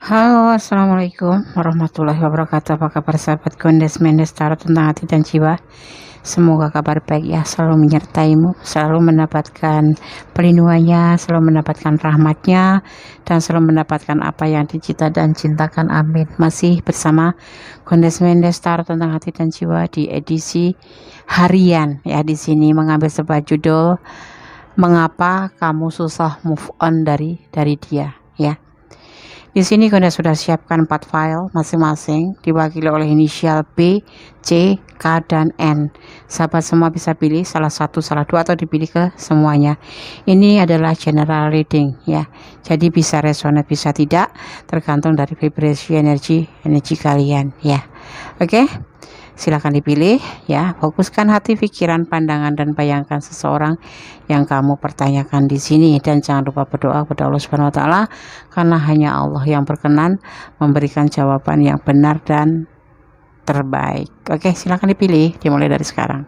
Halo, assalamualaikum warahmatullahi wabarakatuh. Apa kabar sahabat Gondes Mendes Tarot tentang hati dan jiwa? Semoga kabar baik ya selalu menyertaimu, selalu mendapatkan perlindungannya, selalu mendapatkan rahmatnya, dan selalu mendapatkan apa yang dicita dan cintakan. Amin. Masih bersama Gondes Mendes Tarot tentang hati dan jiwa di edisi harian ya. Di sini mengambil sebuah judul, mengapa kamu susah move on dari dia ya. Di sini Gonda sudah siapkan 4 file masing-masing diwakili oleh inisial B, C, K, dan N. Sahabat semua bisa pilih salah satu, salah dua, atau dipilih ke semuanya. Ini adalah general reading ya. Jadi bisa resonate, bisa tidak, tergantung dari vibrasi energi kalian ya. Oke? Silakan dipilih ya. Fokuskan hati, pikiran, pandangan, dan bayangkan seseorang yang kamu pertanyakan di sini, dan jangan lupa berdoa kepada Allah Subhanahu wa taala, karena hanya Allah yang berkenan memberikan jawaban yang benar dan terbaik. Oke, silakan dipilih, dimulai dari sekarang.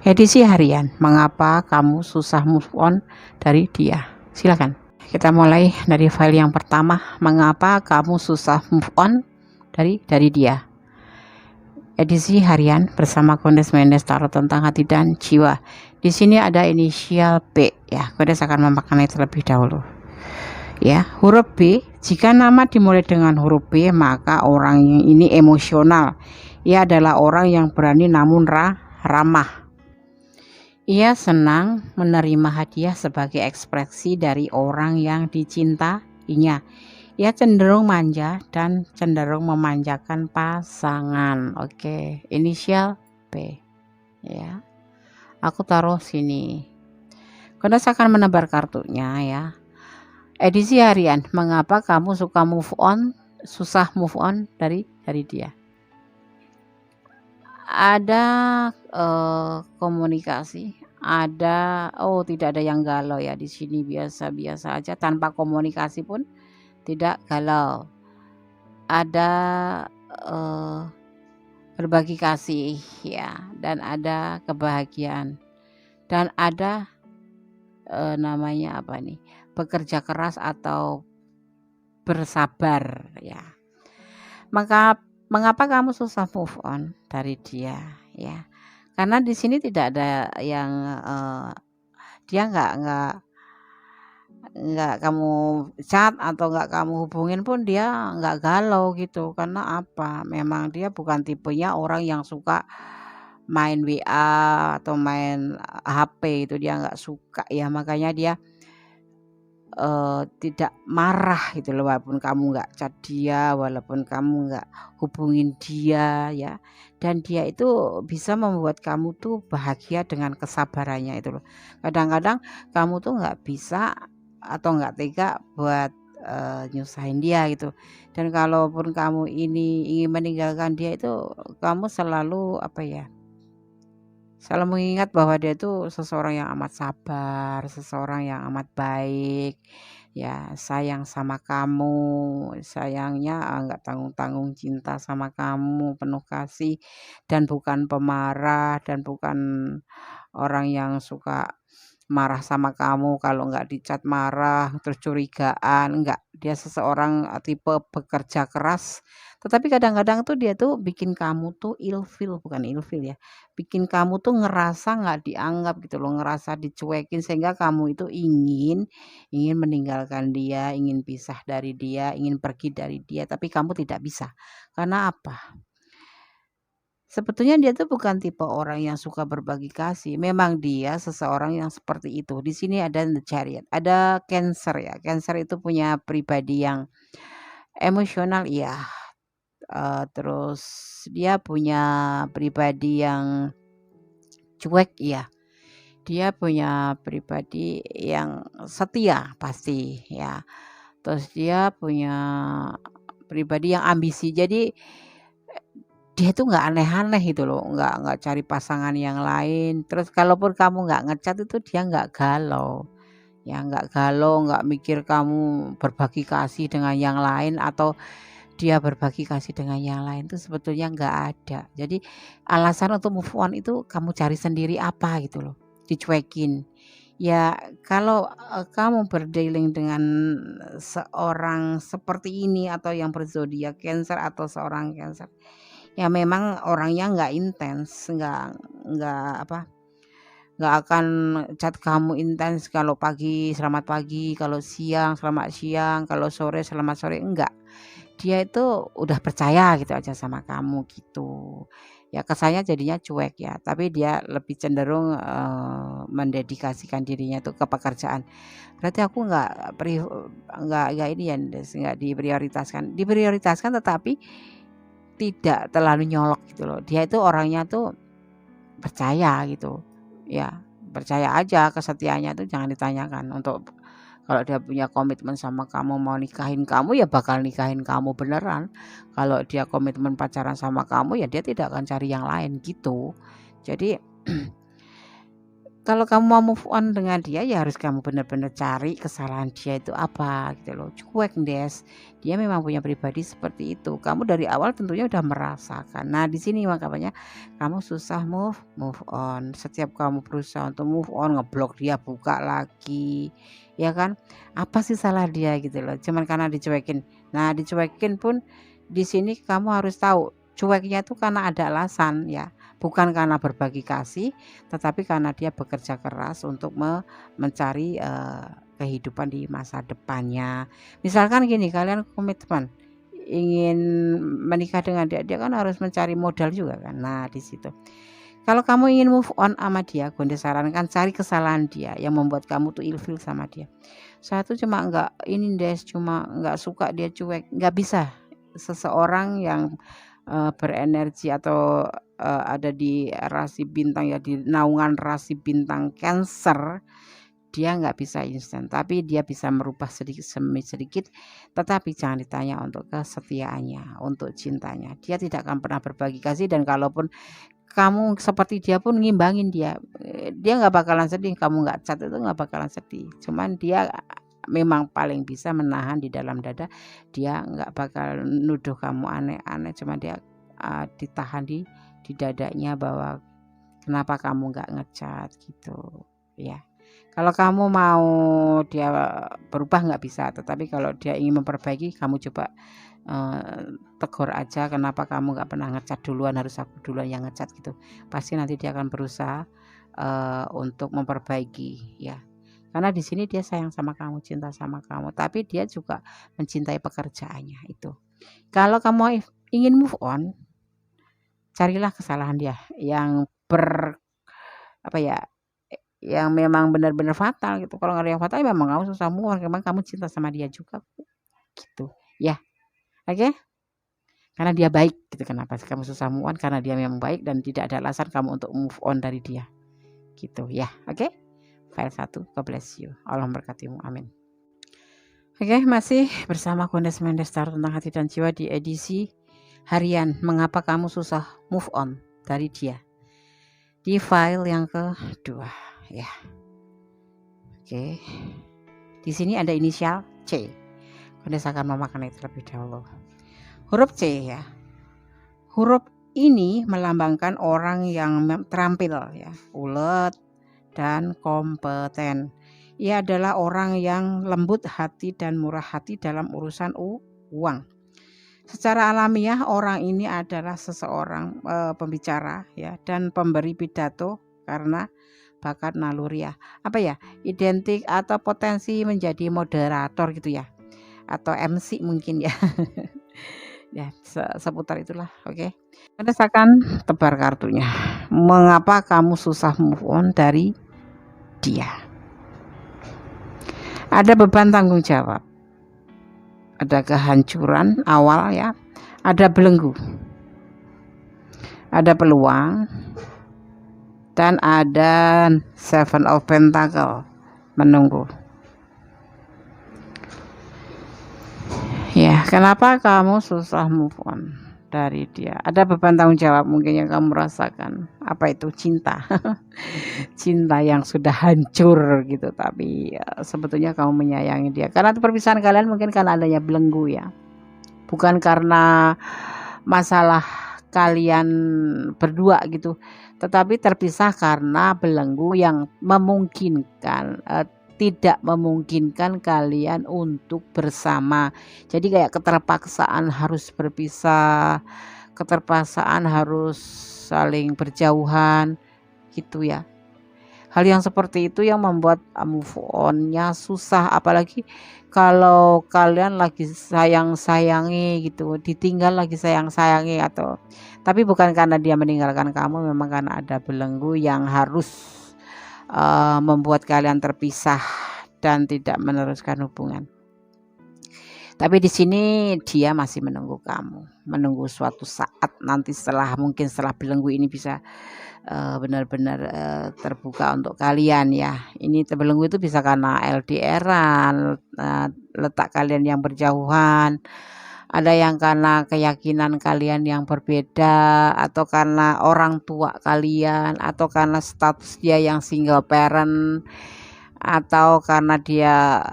Edisi harian, mengapa kamu susah move on dari dia? Silakan. Kita mulai dari file yang pertama, mengapa kamu susah move on dari dia? Edisi harian bersama Gondes Mendes Tarot tentang hati dan jiwa. Di sini ada inisial B ya. Gondes akan memaknai terlebih dahulu. Ya, huruf B, jika nama dimulai dengan huruf B, maka orang ini emosional. Ia adalah orang yang berani namun ramah. Ia senang menerima hadiah sebagai ekspresi dari orang yang dicintainya. Ia cenderung manja dan cenderung memanjakan pasangan. Oke, inisial P ya. Aku taruh sini. Gondes akan menebar kartunya ya. Edisi harian, mengapa kamu susah move on dari dia? Ada komunikasi, tidak ada yang galau ya di sini, biasa-biasa aja, tanpa komunikasi pun tidak galau. Ada berbagi kasih ya, dan ada kebahagiaan, dan ada namanya apa nih, bekerja keras atau bersabar ya. Mengapa kamu susah move on dari dia ya? Karena di sini tidak ada yang dia nggak kamu chat atau nggak kamu hubungin pun dia nggak galau gitu. Karena apa? Memang dia bukan tipenya orang yang suka main WA atau main HP, itu dia nggak suka ya. Makanya dia tidak marah gitu loh, walaupun kamu nggak chat dia, walaupun kamu nggak hubungin dia ya. Dan dia itu bisa membuat kamu tuh bahagia dengan kesabarannya itu loh. Kadang-kadang kamu tuh nggak bisa atau nggak tega buat nyusahin dia gitu. Dan kalaupun kamu ini ingin meninggalkan dia, itu kamu selalu selalu mengingat bahwa dia itu seseorang yang amat sabar, seseorang yang amat baik, ya sayang sama kamu, sayangnya nggak tanggung-tanggung, cinta sama kamu, penuh kasih, dan bukan pemarah, dan bukan orang yang suka marah sama kamu kalau nggak di-chat marah, terus curigaan, enggak. Dia seseorang tipe pekerja keras, tetapi kadang-kadang tuh dia tuh bikin kamu tuh ilfil, bukan ilfil ya, bikin kamu tuh ngerasa nggak dianggap gitu loh, ngerasa dicuekin, sehingga kamu itu ingin meninggalkan dia, ingin pisah dari dia, ingin pergi dari dia, tapi kamu tidak bisa. Karena apa? Sebetulnya dia tuh bukan tipe orang yang suka berbagi kasih. Memang dia seseorang yang seperti itu. Di sini ada The Chariot, ada Cancer ya. Cancer itu punya pribadi yang emosional ya. Terus dia punya pribadi yang cuek ya. Dia punya pribadi yang setia pasti ya. Terus dia punya pribadi yang ambisi. Jadi dia tuh nggak aneh-aneh gitu loh, nggak cari pasangan yang lain. Terus kalaupun kamu nggak nge itu dia nggak galau. Ya nggak galau, nggak mikir kamu berbagi kasih dengan yang lain atau dia berbagi kasih dengan yang lain, itu sebetulnya nggak ada. Jadi alasan untuk move on itu kamu cari sendiri apa gitu loh, dicuekin. Ya, kalau kamu berdealing dengan seorang seperti ini atau yang berzodiak Cancer atau seorang Cancer, ya memang orangnya nggak intens, nggak apa, nggak akan chat kamu intens kalau pagi selamat pagi, kalau siang selamat siang, kalau sore selamat sore, enggak. Dia itu udah percaya gitu aja sama kamu gitu. Ya kesannya jadinya cuek ya, tapi dia lebih cenderung, mendedikasikan dirinya itu ke pekerjaan. Berarti aku nggak ini ya, nggak diprioritaskan. Diprioritaskan tetapi tidak terlalu nyolok gitu loh. Dia itu orangnya tuh percaya gitu, ya percaya aja, kesetiaannya tuh jangan ditanyakan. Untuk kalau dia punya komitmen sama kamu, mau nikahin kamu, ya bakal nikahin kamu beneran. Kalau dia komitmen pacaran sama kamu, ya dia tidak akan cari yang lain gitu. Jadi kalau kamu mau move on dengan dia, ya harus kamu benar-benar cari kesalahan dia itu apa gitu loh. Cuek Des, dia memang punya pribadi seperti itu. Kamu dari awal tentunya udah merasakan. Nah di sini makanya kamu susah move on. Setiap kamu berusaha untuk move on, ngeblok dia, buka lagi, ya kan? Apa sih salah dia gitu loh? Cuman karena dicuekin. Nah dicuekin pun di sini kamu harus tahu cueknya itu karena ada alasan ya, bukan karena berbagi kasih, tetapi karena dia bekerja keras untuk mencari, kehidupan di masa depannya. Misalkan gini, kalian komitmen ingin menikah dengan dia, dia kan harus mencari modal juga kan. Nah, di situ. Kalau kamu ingin move on sama dia, Gondes sarankan cari kesalahan dia yang membuat kamu tuh ilfil sama dia. Saya tuh cuma nggak ini Des, cuma nggak suka dia cuek, nggak bisa. Seseorang yang, berenergi atau, ada di rasi bintang ya, di naungan rasi bintang Cancer, dia nggak bisa instan, tapi dia bisa merubah sedikit demi sedikit, tetapi jangan ditanya untuk kesetiaannya, untuk cintanya. Dia tidak akan pernah berbagi kasih dan kalaupun kamu seperti dia pun ngimbangin dia, dia nggak bakalan sedih, kamu nggak chat itu nggak bakalan sedih. Cuman dia memang paling bisa menahan di dalam dada, dia nggak bakal nuduh kamu aneh-aneh, cuma dia, ditahan di dadanya bahwa kenapa kamu nggak ngechat gitu, ya. Kalau kamu mau dia berubah nggak bisa, tetapi kalau dia ingin memperbaiki kamu coba, tegur aja, "Kenapa kamu nggak pernah ngechat duluan, harus aku duluan yang ngechat," gitu. Pasti nanti dia akan berusaha, untuk memperbaiki ya. Karena di sini dia sayang sama kamu, cinta sama kamu, tapi dia juga mencintai pekerjaannya itu. Kalau kamu ingin move on, carilah kesalahan dia yang apa ya, yang memang benar-benar fatal gitu. Kalau nggak ada yang fatal ya memang kamu susah move on, memang kamu cinta sama dia juga gitu, ya. Oke? Karena dia baik gitu, kenapa sih kamu susah move on, karena dia memang baik dan tidak ada alasan kamu untuk move on dari dia, gitu ya. Oke? File 1, God bless you. Allah memberkatimu, amin. Oke, masih bersama Gondes Mendes Tarot Tentang Hati dan Jiwa di edisi harian Mengapa Kamu Susah Move On dari Dia, di file yang kedua ya. Oke, di sini ada inisial C. Gondes akan memakan itu terlebih dahulu. Huruf C ya. Huruf ini melambangkan orang yang terampil ya, ulet dan kompeten. Ia adalah orang yang lembut hati dan murah hati dalam urusan uang. Secara alamiah orang ini adalah seseorang pembicara ya dan pemberi pidato karena bakat naluriah. Apa ya? Identik atau potensi menjadi moderator gitu ya. Atau MC mungkin ya. Ya, seputar itulah, oke. Anda akan tebar kartunya. Mengapa kamu susah move on dari dia? Ada beban tanggung jawab. Ada kehancuran awal ya. Ada belenggu. Ada peluang. Dan ada Seven of Pentacle menunggu. Ya, kenapa kamu susah move on dari dia? Ada beban tanggung jawab mungkin yang kamu rasakan. Apa itu? Cinta. Cinta yang sudah hancur gitu, tapi sebetulnya kamu menyayangi dia. Karena perpisahan kalian mungkin karena adanya belenggu ya. Bukan karena masalah kalian berdua gitu, tetapi terpisah karena belenggu yang memungkinkan tidak memungkinkan kalian untuk bersama. Jadi kayak keterpaksaan harus berpisah, keterpaksaan harus saling berjauhan gitu ya. Hal yang seperti itu yang membuat move on-nya susah, apalagi kalau kalian lagi sayang-sayangi gitu, ditinggal lagi sayang-sayangi atau tapi bukan karena dia meninggalkan kamu, memang karena ada belenggu yang harus membuat kalian terpisah dan tidak meneruskan hubungan. Tapi di sini dia masih menunggu kamu, menunggu suatu saat nanti mungkin setelah belenggu ini bisa benar-benar terbuka untuk kalian ya. Ini belenggu itu bisa karena LDR-an, letak kalian yang berjauhan, ada yang karena keyakinan kalian yang berbeda, atau karena orang tua kalian, atau karena status dia yang single parent, atau karena dia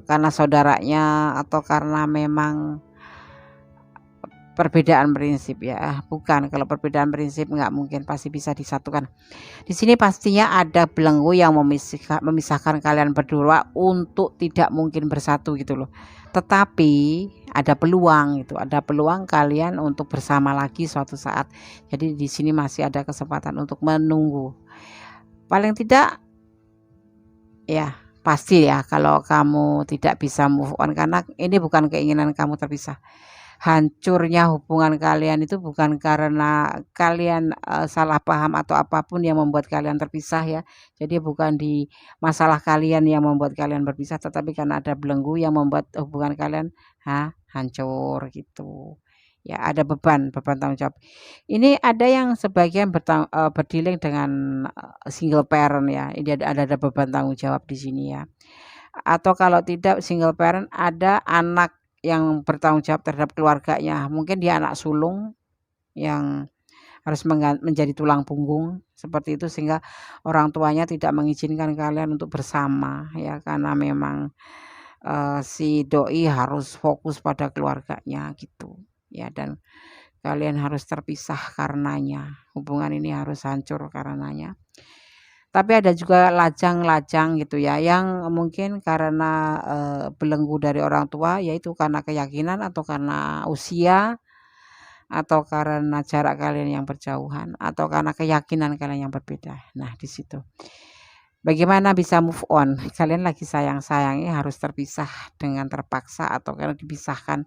karena saudaranya, atau karena memang perbedaan prinsip ya. Bukan, kalau perbedaan prinsip nggak mungkin, pasti bisa disatukan. Di sini pastinya ada belenggu yang memisahkan kalian berdua untuk tidak mungkin bersatu gitu loh. Tetapi ada peluang gitu, ada peluang kalian untuk bersama lagi suatu saat. Jadi di sini masih ada kesempatan untuk menunggu. Paling tidak ya pasti ya kalau kamu tidak bisa move on, karena ini bukan keinginan kamu terpisah. Hancurnya hubungan kalian itu bukan karena kalian salah paham atau apapun yang membuat kalian terpisah ya. Jadi bukan di masalah kalian yang membuat kalian berpisah, tetapi karena ada belenggu yang membuat hubungan kalian hancur gitu. Ya ada beban tanggung jawab. Ini ada yang sebagian berdealing dengan single parent ya. Ini ada beban tanggung jawab di sini ya. Atau kalau tidak single parent, ada anak yang bertanggung jawab terhadap keluarganya. Mungkin dia anak sulung yang harus menjadi tulang punggung seperti itu, sehingga orang tuanya tidak mengizinkan kalian untuk bersama ya, karena memang si doi harus fokus pada keluarganya gitu ya, dan kalian harus terpisah karenanya. Hubungan ini harus hancur karenanya. Tapi ada juga lajang-lajang gitu ya, yang mungkin karena belenggu dari orang tua, yaitu karena keyakinan atau karena usia, atau karena jarak kalian yang berjauhan, atau karena keyakinan kalian yang berbeda. Nah di situ bagaimana bisa move on? Kalian lagi sayang-sayangnya harus terpisah dengan terpaksa, atau karena dipisahkan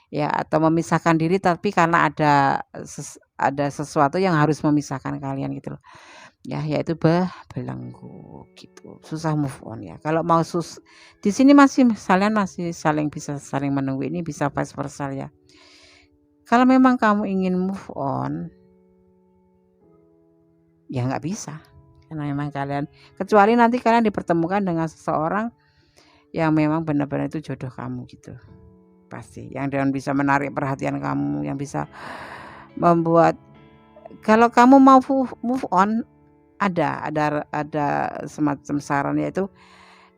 ya, atau memisahkan diri tapi karena ada sesuatu yang harus memisahkan kalian gitu loh. Ya, yaitu belenggu gitu. Susah move on ya. Kalau mau di sini kalian masih bisa saling menunggu, ini bisa vice versa ya. Kalau memang kamu ingin move on, ya nggak bisa. Karena memang kalian, kecuali nanti kalian dipertemukan dengan seseorang yang memang benar-benar itu jodoh kamu gitu. Pasti yang bisa menarik perhatian kamu, yang bisa membuat, kalau kamu mau move on, ada semacam saran, yaitu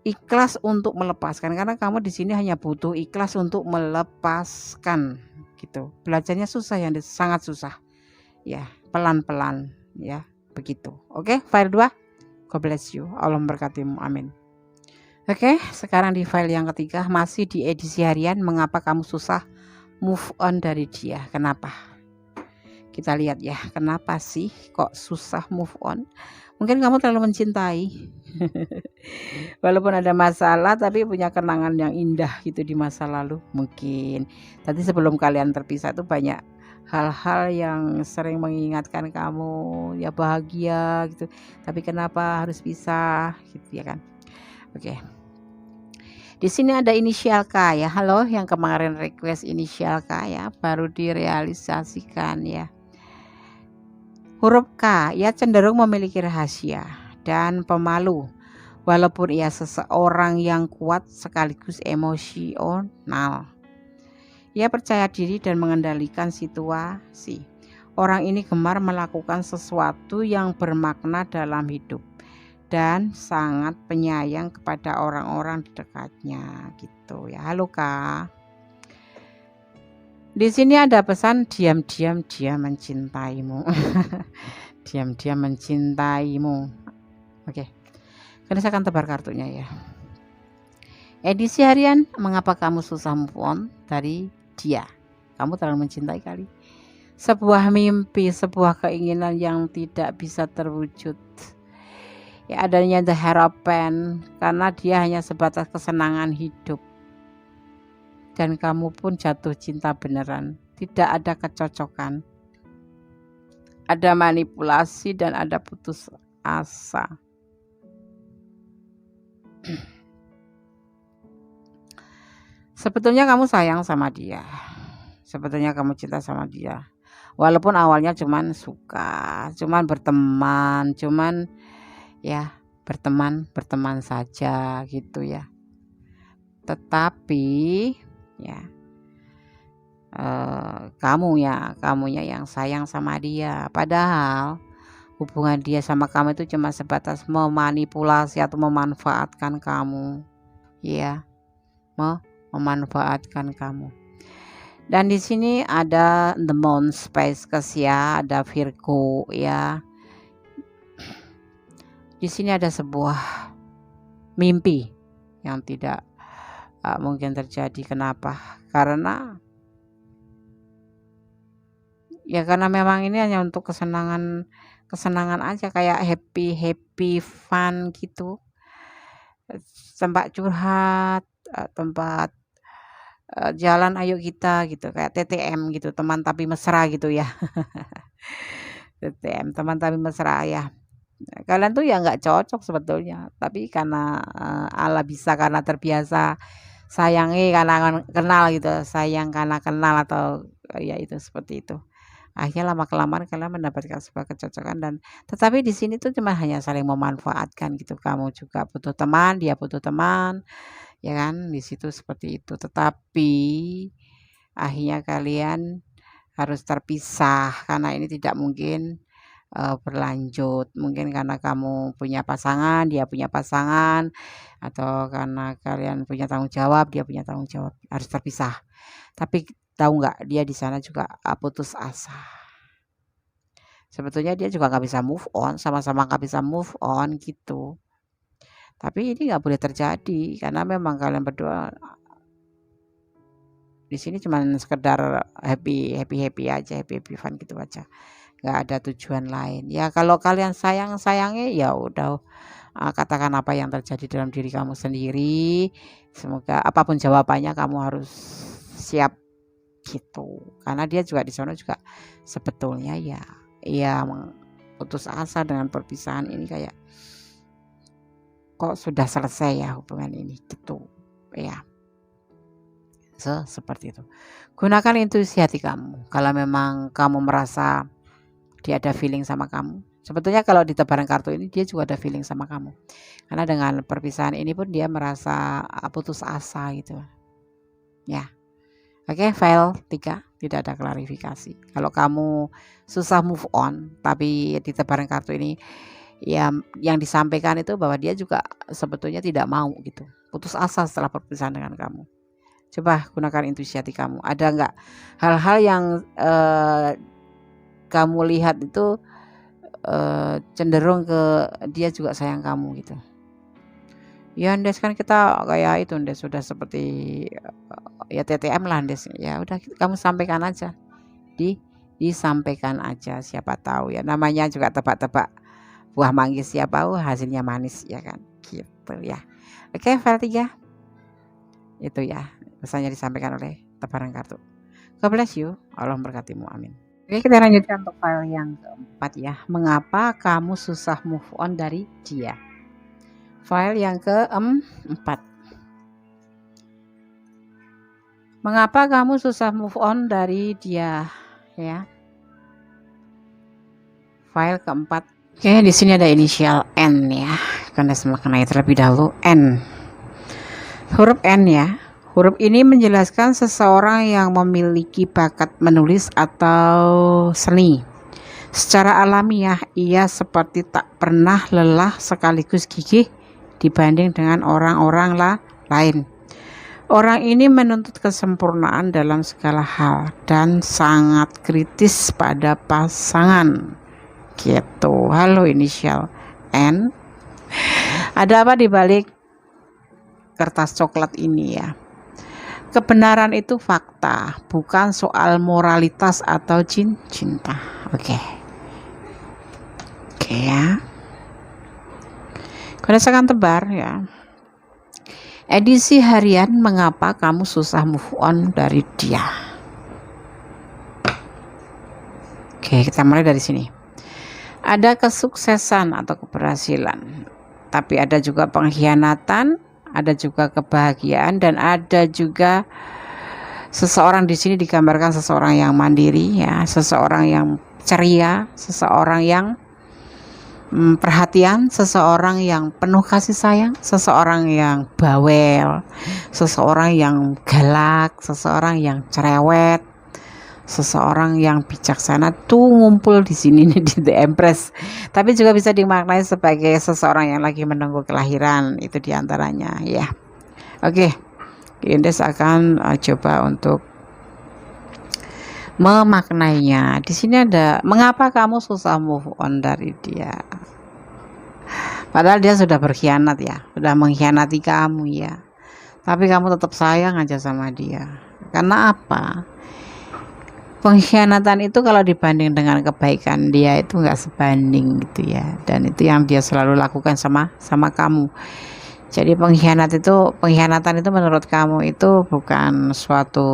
ikhlas untuk melepaskan, karena kamu di sini hanya butuh ikhlas untuk melepaskan gitu. Belajarnya susah ya, sangat susah ya, pelan-pelan ya begitu. Oke, file 2. God bless you, Allah memberkatimu, amin. Oke, sekarang di file yang ketiga, masih di edisi harian. Mengapa kamu susah move on dari dia? Kenapa? Kita lihat ya, kenapa sih kok susah move on? Mungkin kamu terlalu mencintai. Walaupun ada masalah, tapi punya kenangan yang indah gitu di masa lalu. Mungkin tadi sebelum kalian terpisah itu banyak hal-hal yang sering mengingatkan kamu ya bahagia gitu. Tapi kenapa harus pisah gitu ya kan? Oke. Di sini ada inisial K ya. Halo, yang kemarin request inisial K ya, baru direalisasikan ya. Huruf K, ia cenderung memiliki rahasia dan pemalu. Walaupun ia seseorang yang kuat sekaligus emosional. Ia percaya diri dan mengendalikan situasi. Orang ini gemar melakukan sesuatu yang bermakna dalam hidup dan sangat penyayang kepada orang-orang di dekatnya gitu ya. Halo Kak. Di sini ada pesan diam-diam dia mencintaimu. Diam-diam mencintaimu. Oke. Karena saya akan tebar kartunya ya. Edisi harian, mengapa kamu susah move on dari dia? Kamu terlalu mencintai kali. Sebuah mimpi, sebuah keinginan yang tidak bisa terwujud. Ya adanya the harapan, karena dia hanya sebatas kesenangan hidup. Dan kamu pun jatuh cinta beneran. Tidak ada kecocokan. Ada manipulasi dan ada putus asa. Sebetulnya kamu sayang sama dia. Sebetulnya kamu cinta sama dia. Walaupun awalnya cuman suka, cuman berteman, cuman ya berteman saja gitu ya. Tetapi ya kamunya yang sayang sama dia. Padahal hubungan dia sama kamu itu cuma sebatas memanipulasi atau memanfaatkan kamu. Ya, memanfaatkan kamu. Dan di sini ada the moon Pisces ya, ada Virgo ya. Di sini ada sebuah mimpi yang tidak mungkin terjadi. Kenapa? Karena memang ini hanya untuk kesenangan aja, kayak happy fun gitu. Tempat curhat, tempat jalan ayo kita gitu, kayak TTM gitu, teman tapi mesra gitu ya. TTM, teman tapi mesra ya. Kalian tuh ya nggak cocok sebetulnya, tapi karena Allah bisa, karena terbiasa sayangi karena kenal gitu, sayang karena kenal, atau ya itu seperti itu. Akhirnya lama kelamaan kalian mendapatkan sebuah kecocokan, dan tetapi di sini tuh cuma hanya saling memanfaatkan gitu. Kamu juga butuh teman, dia butuh teman, ya kan? Di situ seperti itu. Tetapi akhirnya kalian harus terpisah karena ini tidak mungkin berlanjut. Mungkin karena kamu punya pasangan, dia punya pasangan, atau karena kalian punya tanggung jawab, dia punya tanggung jawab, harus terpisah. Tapi tahu nggak, dia di sana juga putus asa. Sebetulnya dia juga nggak bisa move on, sama-sama nggak bisa move on gitu. Tapi ini nggak boleh terjadi karena memang kalian berdua di sini cuma sekedar happy aja, happy fun gitu aja. Nggak ada tujuan lain. Ya kalau kalian sayangi ya udah, katakan apa yang terjadi dalam diri kamu sendiri. Semoga apapun jawabannya kamu harus siap gitu. Karena dia juga di sana juga sebetulnya ya putus asa dengan perpisahan ini, kayak kok sudah selesai ya hubungan ini gitu ya. Seperti itu. Gunakan intuisi hati kamu. Kalau memang kamu merasa dia ada feeling sama kamu, sebetulnya kalau di tebaran kartu ini dia juga ada feeling sama kamu, karena dengan perpisahan ini pun dia merasa putus asa gitu ya. Oke, file 3 tidak ada klarifikasi. Kalau kamu susah move on, tapi di tebaran kartu ini ya yang disampaikan itu bahwa dia juga sebetulnya tidak mau gitu, putus asa setelah perpisahan dengan kamu. Coba gunakan intuisi hati kamu. Ada nggak hal-hal yang kamu lihat itu cenderung ke dia juga sayang kamu gitu? Ya Ndes, kan kita kayak itu Ndes, sudah seperti ya TTM lah Ndes. Ya udah kamu sampaikan aja, disampaikan aja, siapa tahu ya, namanya juga tebak-tebak buah manggis, siapa tahu hasilnya manis ya kan gitu ya. Oke, file 3 itu ya pesannya disampaikan oleh tebaran kartu. God bless you, Allah memberkatimu, amin. Oke, kita lanjutkan untuk file yang keempat ya. Mengapa kamu susah move on dari dia? File yang keempat. Mengapa kamu susah move on dari dia ya? File keempat. Oke, di sini ada inisial N ya. Karena mengenai terlebih dahulu N. Huruf N ya. Huruf ini menjelaskan seseorang yang memiliki bakat menulis atau seni. Secara alamiah, ia seperti tak pernah lelah sekaligus gigih dibanding dengan orang-orang lain. Orang ini menuntut kesempurnaan dalam segala hal dan sangat kritis pada pasangan. Gitu. Halo inisial N. Ada apa di balik kertas coklat ini ya? Kebenaran itu fakta, bukan soal moralitas atau cinta. Oke ya. Keresakan tebar ya. Edisi harian, mengapa kamu susah move on dari dia? Oke, kita mulai dari sini. Ada kesuksesan atau keberhasilan, tapi ada juga pengkhianatan, ada juga kebahagiaan, dan ada juga seseorang di sini digambarkan seseorang yang mandiri ya, seseorang yang ceria, seseorang yang perhatian, seseorang yang penuh kasih sayang, seseorang yang bawel, seseorang yang galak, seseorang yang cerewet, seseorang yang bijaksana tuh ngumpul di sini nih di The Empress. Tapi juga bisa dimaknai sebagai seseorang yang lagi menunggu kelahiran, itu diantaranya ya. Oke, Indes akan coba untuk memaknainya. Di sini ada mengapa kamu susah move on dari dia. Padahal dia sudah berkhianat ya, sudah mengkhianati kamu ya. Tapi kamu tetap sayang aja sama dia. Karena apa? Pengkhianatan itu kalau dibanding dengan kebaikan dia itu nggak sebanding gitu ya. Dan itu yang dia selalu lakukan sama kamu. Jadi pengkhianatan itu menurut kamu itu bukan suatu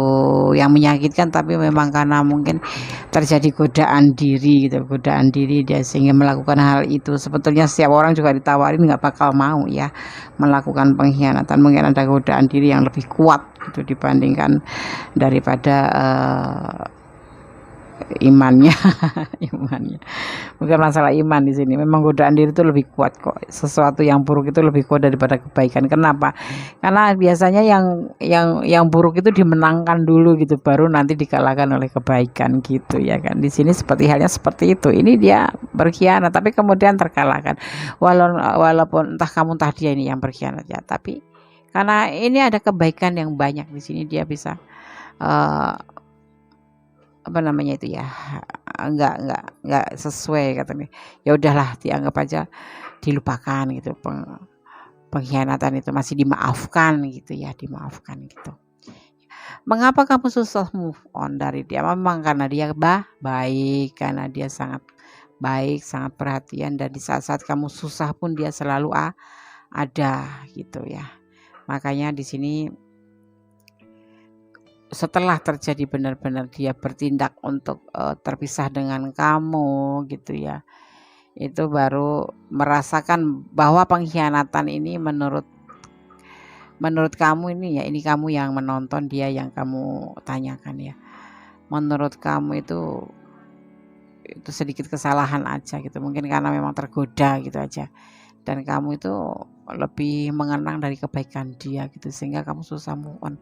yang menyakitkan, tapi memang karena mungkin terjadi godaan diri gitu, godaan diri dia sehingga melakukan hal itu. Sebetulnya setiap orang juga ditawarin nggak bakal mau ya melakukan pengkhianatan, mungkin ada godaan diri yang lebih kuat gitu dibandingkan daripada imannya. Bukan masalah iman di sini, memang godaan diri itu lebih kuat kok. Sesuatu yang buruk itu lebih kuat daripada kebaikan. Kenapa? Karena biasanya yang buruk itu dimenangkan dulu gitu, baru nanti dikalahkan oleh kebaikan gitu ya kan. Di sini seperti halnya seperti itu. Ini dia berkhianat tapi kemudian terkalahkan. Walaupun entah kamu entah dia ini yang berkhianat ya, tapi karena ini ada kebaikan yang banyak di sini, dia bisa apa namanya itu ya, enggak sesuai katanya, ya udahlah dianggap aja dilupakan gitu, pengkhianatan itu masih dimaafkan gitu ya, dimaafkan gitu. Mengapa kamu susah move on dari dia? Memang karena dia baik, karena dia sangat baik, sangat perhatian, dan di saat-saat kamu susah pun dia selalu ada gitu ya. Makanya di sini setelah terjadi benar-benar dia bertindak untuk terpisah dengan kamu gitu ya, itu baru merasakan bahwa pengkhianatan ini menurut kamu ini ya, ini kamu yang menonton, dia yang kamu tanyakan ya, menurut kamu itu sedikit kesalahan aja gitu, mungkin karena memang tergoda gitu aja, dan kamu itu lebih mengenang dari kebaikan dia gitu, sehingga kamu susah move on.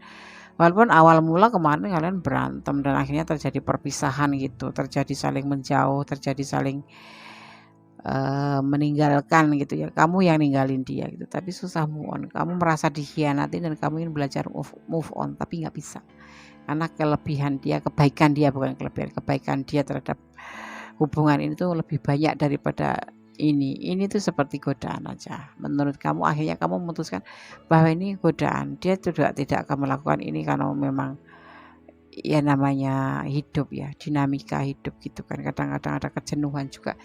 Walaupun awal mula kemarin kalian berantem dan akhirnya terjadi perpisahan gitu, terjadi saling menjauh, terjadi saling meninggalkan gitu ya, kamu yang ninggalin dia gitu, tapi susah move on. Kamu merasa dikhianati dan kamu ingin belajar move on, tapi nggak bisa karena kelebihan dia, kebaikan dia, bukan kelebihan, kebaikan dia terhadap hubungan ini tuh lebih banyak daripada ini tuh seperti godaan aja. Menurut kamu, akhirnya kamu memutuskan bahwa ini godaan, dia tidak akan melakukan ini karena memang ya namanya hidup ya, dinamika hidup gitu kan, kadang-kadang ada kejenuhan juga.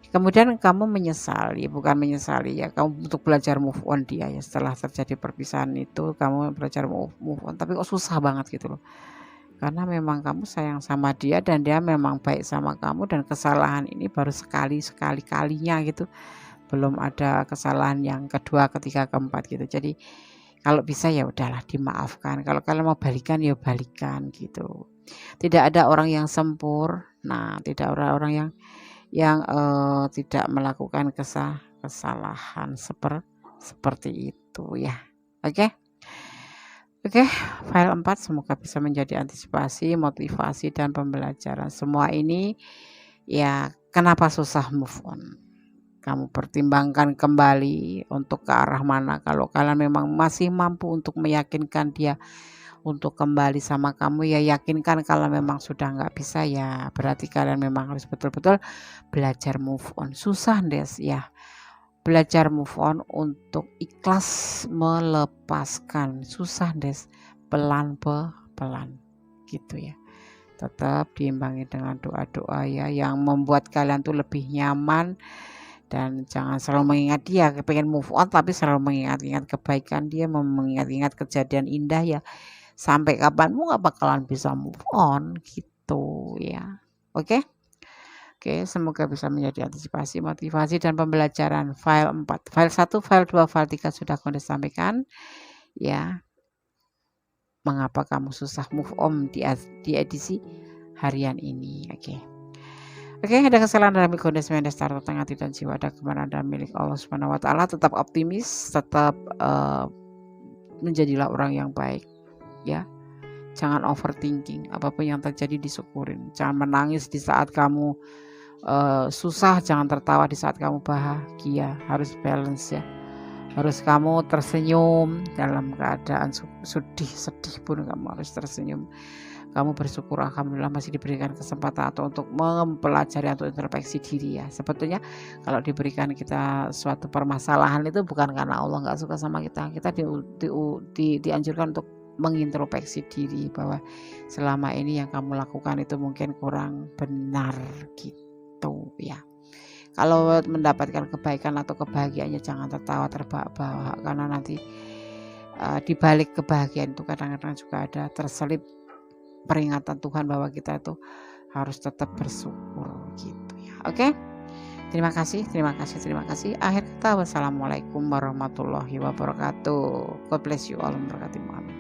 Kemudian kamu menyesali, bukan menyesali ya, kamu untuk belajar move on dia ya, setelah terjadi perpisahan itu kamu belajar move on, tapi kok susah banget gitu loh. Karena memang kamu sayang sama dia dan dia memang baik sama kamu, dan kesalahan ini baru sekali-kalinya gitu. Belum ada kesalahan yang kedua, ketiga, keempat gitu. Jadi kalau bisa ya udahlah dimaafkan. Kalau kalian mau balikan ya balikan gitu. Tidak ada orang yang sempurna, tidak ada orang yang tidak melakukan kesalahan seperti itu ya. Oke? Oke, file 4 semoga bisa menjadi antisipasi, motivasi, dan pembelajaran. Semua ini ya kenapa susah move on. kamu pertimbangkan kembali untuk ke arah mana. Kalau kalian memang masih mampu untuk meyakinkan dia untuk kembali sama kamu, ya yakinkan. Kalau memang sudah nggak bisa, ya berarti kalian memang harus betul-betul belajar move on. Susah Des ya, belajar move on untuk ikhlas melepaskan. Susah Des, pelan-pelan gitu ya. Tetap diimbangi dengan doa-doa ya, yang membuat kalian tuh lebih nyaman. Dan jangan selalu mengingat dia, pengen move on tapi selalu mengingat-ingat kebaikan dia, mengingat-ingat kejadian indah ya. Sampai kapanmu nggak bakalan bisa move on gitu ya. Oke? Oke, semoga bisa menjadi antisipasi, motivasi, dan pembelajaran. File 4, file 1, file 2, file 3 sudah Kondes sampaikan ya. Mengapa kamu susah move on di edisi harian ini. Oke, ada kesalahan dalam Kondes Mendes Tarot Tengah Hati dan Jiwa, ada kebenaran dan milik Allah Subhanahu wa Ta'ala. Tetap optimis, tetap menjadilah orang yang baik ya. Jangan overthinking, apapun yang terjadi disyukurin. Jangan menangis di saat kamu susah, jangan tertawa di saat kamu bahagia. Harus balance ya. Harus kamu tersenyum dalam keadaan sedih pun kamu harus tersenyum. Kamu bersyukur alhamdulillah masih diberikan kesempatan atau untuk mempelajari atau introspeksi diri ya. Sebetulnya kalau diberikan kita suatu permasalahan itu bukan karena Allah nggak suka sama kita. Kita dianjurkan untuk mengintrospeksi diri bahwa selama ini yang kamu lakukan itu mungkin kurang benar gitu ya. Kalau mendapatkan kebaikan atau kebahagiaannya jangan tertawa terbahak-bahak, karena nanti di balik kebahagiaan itu kadang-kadang juga ada terselip peringatan Tuhan bahwa kita itu harus tetap bersyukur gitu ya. Oke? Terima kasih. Akhir kata, wassalamualaikum warahmatullahi wabarakatuh. God bless you all. Berkati Muhammad.